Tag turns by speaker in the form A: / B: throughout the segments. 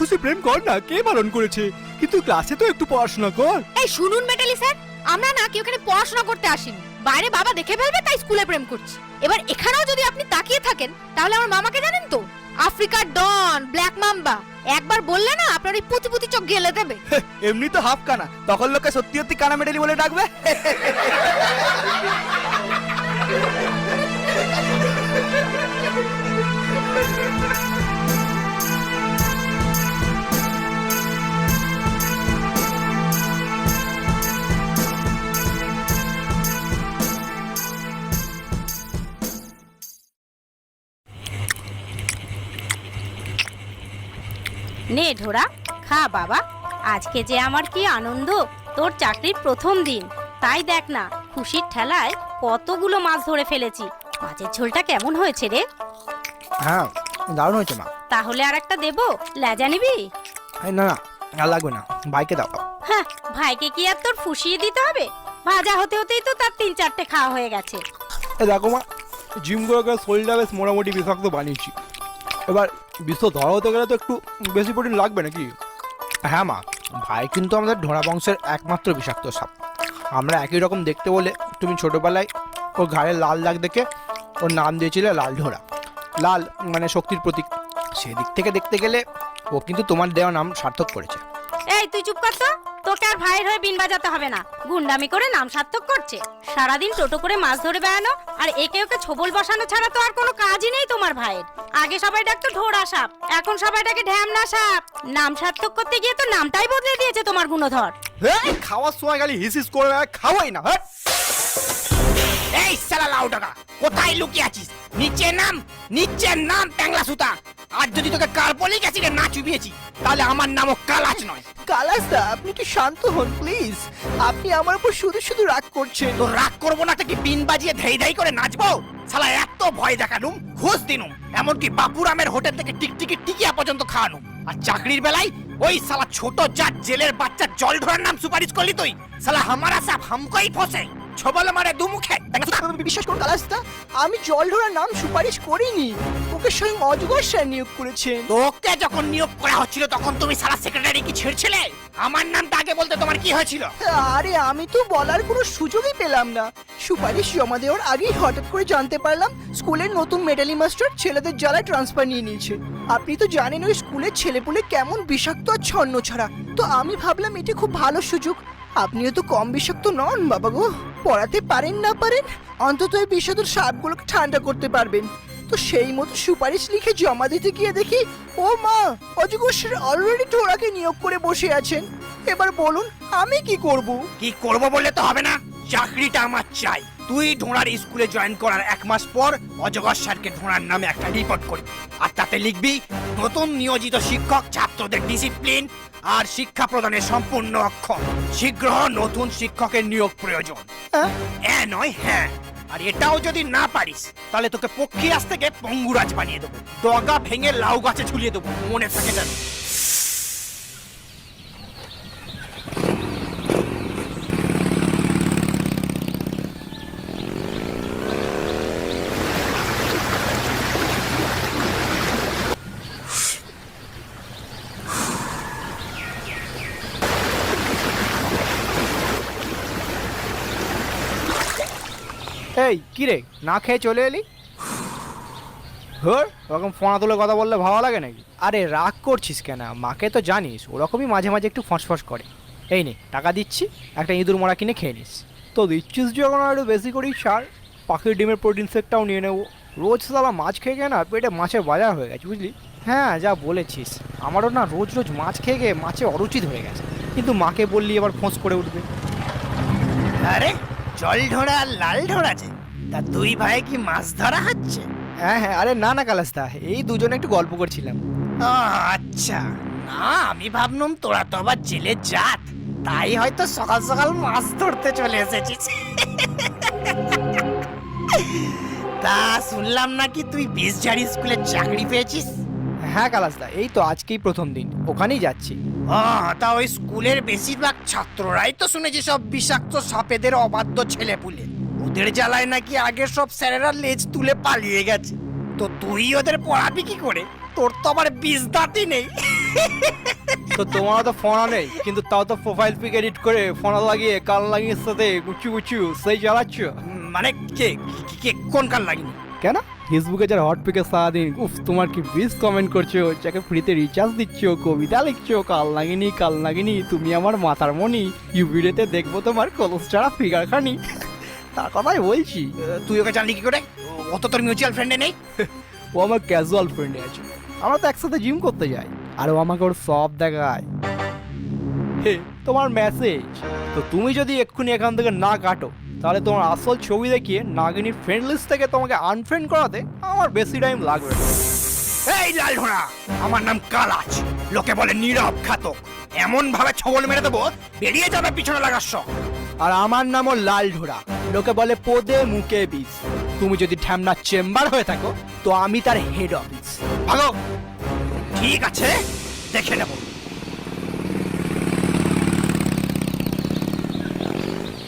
A: খুশি প্রেম কর না, কে বারণ করেছে? কিন্তু ক্লাসে তো একটু পড়াশোনা কর।
B: এই শুনুন মেটালি স্যার, আমরা না কি ওখানে পড়াশোনা করতে আসিনি, বাইরে বাবা দেখে ফেলবে তাই স্কুলে প্রেম করছি। এবার এখানেও যদি আপনি তাকিয়ে থাকেন তাহলে আমার মামাকে জানেন তো, আফ্রিকার ডন, ব্ল্যাক মাম্বা। একবার বললে না আপনার এই পুঁতি পুঁতি চোখ গেলে দেবে।
A: এমনি তো হাফ কানা, তখন লোকে সত্যি সত্যি কানা মেডেলি বলে ডাকবে।
C: নে ঢোরা, খা বাবা। আজকে যে আমার কি আনন্দ, তোর চাকরির প্রথম দিন। তাই দেখ না, খুশির ঠেলায় কতগুলো মাছ ধরে ফেলেছি। মাছের ঝোলটা কেমন হয়েছে রে?
A: হ্যাঁ, দারুণ হয়েছে মা।
C: তাহলে আর একটা দেবো, লেজা নিবি?
A: না না, আর লাগবে না, ভাইকে দাও।
C: হ্যাঁ, ভাইকে কি আর তোর ফুসিয়ে দিতে হবে? ভাজা হতে হতেই তো তার 3-4টে খাওয়া হয়ে গেছে।
A: দেখো মা, জিম করে শরীরটা বেশ মোটামুটি বিষাক্ত বানিয়েছি। এবার বিশ্ব ধরা হতে গেলে তো একটু বেশি প্রোটিন লাগবে নাকি? হ্যাঁ মা, ভাই কিন্তু আমাদের ঢোড়া বংশের একমাত্র বিষাক্ত সাপ। আমরা একই রকম দেখতে বলে তুমি ছোটবেলায় ওর ঘাড়ে লাল দাগ দেখে ওর নাম দিয়েছিলে লাল ঢোড়া। লাল মানে শক্তির প্রতীক। সেদিক থেকে দেখতে গেলে ও কিন্তু তোমার দেওয়া নাম সার্থক করেছে।
C: এই তুই চুপ কর তো, তোকে আর ভাইয়ের হয়ে বিন বাজাতে হবে না। গুন্ডামি করে নাম সার্থক করছে। সারাদিন টোটো করে মাছ ধরে বেড়ানো আর একে ওকে ছোবল বসানো ছাড়া তো আর কোনো কাজই নেই তোমার ভাইয়ের। আগে সবাই ডাকতো ঢোড়া সাপ, এখন সবাই ডাকে ঢ্যামনা সাপ। নাম সার্থক করতে গিয়ে তো নামটাই বদলে দিয়েছে তোমার গুণধর।
A: খাওয়ার সময় খালি হিসিস করে খাওয়াই না।
D: এই শালা লাউডাকা, কোথায় লুকিয়ে আছিস? নিচে নাম, নিচে নাম ট্যাংলা সুতা। আর যদি তোকে কার্বলিক অ্যাসিডে না চুবিয়েছি তাহলে আমার নামও কালাচ নয়।
E: কালাসদা, আপনি একটু শান্ত হন প্লিজ। আপনি আমার উপর শুধু শুধু রাগ করছেন।
D: তো রাগ করবো না, কি বিন বাজিয়ে ধেই ধেই করে নাচবো? শালা এত ভয় দেখানুম, ঘুষ দিনুম, এমনকি বাপুরামের হোটেল থেকে টিকটিকি টিকিয়া পর্যন্ত খাওয়ানুম। আর চাকরির বেলায় ওই শালা ছোট জাত জেলের বাচ্চা জল ধরার নাম সুপারিশ করলি তুই। শালা হামারা সাপ হামকোই ফসে, ছবল মারে দুমুখে।
E: বিশ্বাস করুন কালাসদা, আমি জল ধরার নাম সুপারিশ করিনি। ওকে স্বয়ং অজগর স্যার নিয়োগ করেছেন।
D: তোকে যখন নিয়োগ করা হচ্ছিল তখন তুমি সারা সেক্রেটারি কি ছেড়েছিলে? আমার নামটা আগে বলতে তোমার কি হয়েছিল?
E: আরে আমি তো বলার কোনো সুযোগই পেলাম না। সুপারিশ জমা দেওয়ার আগেই হঠাৎ করে জানতে পারলাম স্কুলের নতুন মেডালি মাস্টার ছেলেদের জ্বালায় ট্রান্সফার নিয়ে নিয়েছে। আপনি তো জানেন ওই স্কুলের ছেলেপুলে কেমন বিষাক্ত আর ছন্ন ছাড়া। তো আমি ভাবলাম এটা খুব ভালো সুযোগ। আপনিও তো কম বিষাক্ত নন বাবা গো। পড়াতে পারেন না পারেন, অন্তত এই বিষাক্ত সাপগুলোকে ঠান্ডা করতে পারবেন। তো সেই মতো সুপারিশ লিখে জমা দিতে গিয়ে দেখি ও মা, অজগর স্যার অলরেডি ঢোড়াকে নিয়োগ করে বসে আছেন। এবার বলুন আমি কি করব?
D: কি করব বললে তো হবে না, চাকরিটা আমার চাই। তুই ঢোড়ার স্কুলে জয়েন করার 1 মাস পর অজগর স্যারকে ঢোড়ার নামে একটা রিপোর্ট করবি। আর তাতে লিখবি নতুন নিয়োজিত শিক্ষক ছাত্রদের ডিসিপ্লিন আর শিক্ষা প্রদানের সম্পূর্ণ অক্ষম। শীঘ্র নতুন শিক্ষকের নিয়োগ প্রয়োজন। নয় হ্যাঁ। আর এটাও যদি না পারিস তাহলে তোকে পক্ষীরাজ থেকে পঙ্গুরাজ বানিয়ে দেবো, ডগা ভেঙে লাউ গাছে ঝুলিয়ে দেবো, মনে থাকে যেন।
A: এই কি রে, না খেয়ে চলে এলি? হর ওরকম ফোনা তুলে কথা বললে ভালো লাগে নাকি? আরে রাগ করছিস কেন? মাকে তো জানিস ওরকমই মাঝে মাঝে একটু ফসফস করে। এই নে টাকা দিচ্ছি, একটা ইঁদুর মোড়া কিনে খেয়ে নিস। তো দিচ্ছিস যখন একটু বেশি করেই ছাড়। পাখির ডিমের প্রোটিন শেকটাও নিয়ে নেবো। রোজ সালা মাছ খেয়ে খেয়ে না পেটে মাছের বাজার হয়ে গেছে বুঝলি। হ্যাঁ যা বলেছিস, আমারও না রোজ রোজ মাছ খেয়ে খেয়ে মাছে অরুচিত হয়ে গেছে। কিন্তু মাকে বললি এবার ফোঁস করে উঠবে।
D: আরে জল ঢোড়া আর লাল ঢোড়া যে, তা দুই ভাই কি মাছ ধরা হচ্ছে?
A: হ্যাঁ হ্যাঁ, আরে না না কালাস্তা, এই দুজনে একটু গল্প করছিলাম।
D: আচ্ছা, না আমি ভাবলাম তোরা তো আবার জেলে জাত, তাই হয়তো সকাল সকাল মাছ ধরতে চলে এসেছিস। তা শুনলাম নাকি তুই বিশঝাড়ি স্কুলে চাকরি পেয়েছিস?
A: হ্যাঁ কালাস্তা, এই তো আজকেই প্রথম দিন, ওখানেই যাচ্ছি।
D: তা ওই স্কুলের বেশিরভাগ ছাত্ররাই তো শুনেছি সব বিষাক্ত সাপেদের অবাধ্য ছেলেপুলে। ওদের জ্বালায় নাকি আগের সব স্যারেরা লেজ তুলে পালিয়ে গেছে। তো তুই ওদের পড়াবি কি করে? তোর তো আবার 20 দাঁতই নেই।
A: তো তোমারও তো ফোনা নেই, কিন্তু তাও তো প্রোফাইল পিক এডিট করে ফোনা লাগিয়ে কাল লাগিয়ে সাথে গুচু গুচু সেই চালাচ্ছ।
D: মানে কে কে- কে কোন কাল লাগিনি?
A: কেন ফেসবুকে যারা হট পিকে সারাদিন উফ তোমার কি বিশ কমেন্ট করছো, যাকে ফ্রিতে রিচার্জ দিচ্ছ, কবিতা লিখছো, কাল নাগিনি তুমি আমার মাথার মনি, ইউভিডিওতে দেখবো তোমার কলস ছাড়া ফিগার খানি, তার কথাই বলছি।
D: তুই ওকে জানলি কি করে? ও তো তোর মিউচুয়াল ফ্রেন্ডে নেই।
A: ও আমার ক্যাজুয়াল ফ্রেন্ডে আছে, আমরা তো একসাথে জিম করতে যাই, আর ও আমাকে ওর সব দেখায়। হে তোমার মেসেজ, তো তুমি যদি এক্ষুনি এখান থেকে না কাটো, তাহলে তোমার আসল ছবি দেখিয়ে নাগিনীর ফ্রেন্ড লিস্ট থেকে তোমাকে আনফ্রেন্ড করাতে আমার বেশি টাইম লাগবে না।
D: এই লাল ঘোড়া, আমার নাম কালাচ, লোকে বলে নীরব ঘাতক। এমন ভাবে ছবল মেরে দেবো বেরিয়ে যাবে পিছনে লাগার শখ।
A: আর আমার নামও লাল ঢোড়া, লোকে বলে পদে মুখে বিষ। তুমি যদি ঢ্যামনা চেম্বার হয়ে থাকো, তো আমি তার হেড অফিস।
D: ভাগো। ঠিক আছে, দেখে নেব।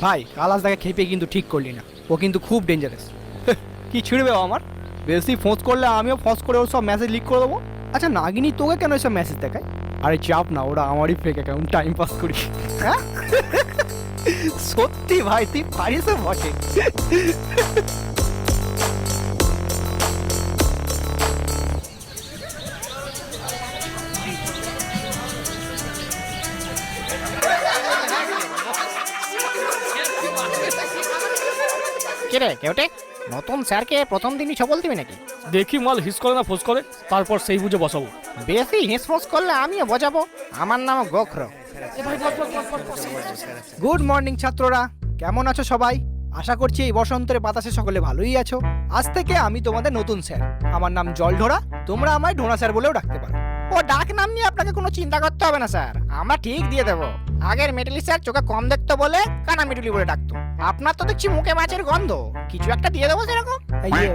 A: ভাই কালাস দেখে খেপে কিন্তু ঠিক করলি না, ও কিন্তু খুব ডেঞ্জারাস। কি ছিড়বে ও আমার, বেশি ফোঁস করলে আমিও ফোঁস করে ওর সব মেসেজ লিক করে দেবো। আচ্ছা নাগিনী তোকে কেন এসব মেসেজ দেখায়? আরে চাপ না, ওরা আমারই ফেক অ্যাকাউন্ট, টাইম পাস করি। হ্যাঁ সত্যি ভাই তুই পারিস বটে।
F: কিরে কেউটে, নতুন স্যারকে প্রথম দিনই ছবল দিবি নাকি?
G: দেখি মাল হিস করে না ফোস করে, তারপর সেই বুঝে বসাবো।
F: বেশি হিসফোস করলে আমিও বোঝাবো। আমার নাম গোখর।
A: গুড মর্নিং ছাত্ররা, কেমন আছো সবাই? আশা করছি এই বসন্তের বাতাসে সকলে ভালোই আছো। আজ থেকে আমি তোমাদের নতুন স্যার, আমার নাম জলঢোড়া, তোমরা আমায় ঢোড়া স্যার বলেও ডাকতে পারো।
F: ও ডাক নাম নিয়ে আপনাকে কোনো চিন্তা করতে হবে না স্যার, আমরা ঠিক দিয়ে দেবো। আগের মেটালি স্যার চোখে কম দেখতো বলে কানা মিটুলি বলে ডাকতো। আপনার তো দেখছি মুখে মাছের গন্ধ, কিছু একটা দিয়ে দেবো সেরকম।
A: এই যে,